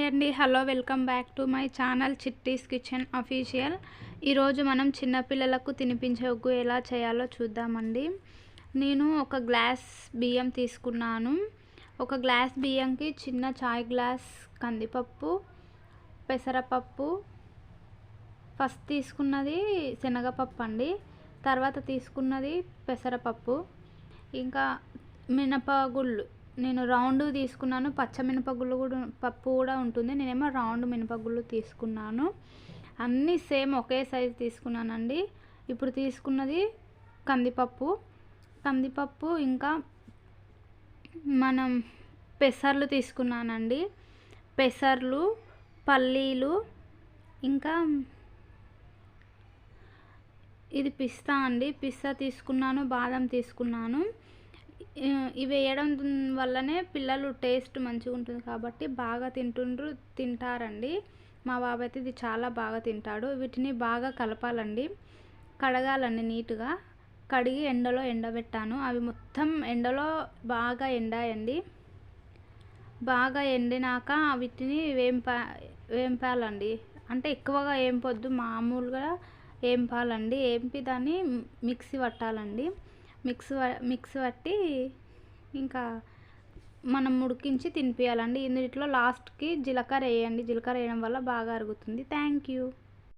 అండి, hello, welcome back to my channel చిట్టీస్ kitchen official. ఈరోజు మనం చిన్నపిల్లలకు తినిపించే ఉగ్గు ఎలా చేయాలో చూద్దామండి. నేను ఒక గ్లాస్ బియ్యం తీసుకున్నాను. ఒక గ్లాస్ బియ్యంకి చిన్న చాయ్ గ్లాస్ కందిపప్పు, పెసరపప్పు, ఫస్ట్ తీసుకున్నది శనగపప్పు అండి, తర్వాత తీసుకున్నది పెసరపప్పు, ఇంకా మినపగుళ్ళు నేను రౌండ్ తీసుకున్నాను. పచ్చ మినపగుళ్ళు పప్పు కూడా ఉంటుంది, నేనేమో రౌండ్ మినపగుళ్ళు తీసుకున్నాను. అన్నీ సేమ్ ఒకే సైజు తీసుకున్నానండి. ఇప్పుడు తీసుకున్నది కందిపప్పు ఇంకా మనం పెసర్లు తీసుకున్నానండి. పెసర్లు, పల్లీలు, ఇంకా ఇది పిస్తా అండి, పిస్తా తీసుకున్నాను, బాదం తీసుకున్నాను. ఇవి వేయడం వల్లనే పిల్లలు టేస్ట్ మంచిగా ఉంటుంది కాబట్టి బాగా తింటారండి. మా బాబు అయితే ఇది చాలా బాగా తింటాడు. వీటిని బాగా కలపాలండి, కడగాలండి, నీట్గా కడిగి ఎండలో ఎండబెట్టాను. అవి మొత్తం ఎండలో బాగా ఎండాయండి. బాగా ఎండినాక వీటిని వేంపాలండి. అంటే ఎక్కువగా వేంపొద్దు, మామూలుగా వేంపాలండి. వేంపి దాన్ని మిక్సీ పట్టాలండి. మిక్సీ పట్టి ఇంకా మనం ఉడికించి తినిపించాలండి. ఇందులో లాస్ట్కి జీలకర్ర వేయండి, జీలకర్ర వేయడం వల్ల బాగా అరుగుతుంది. Thank you.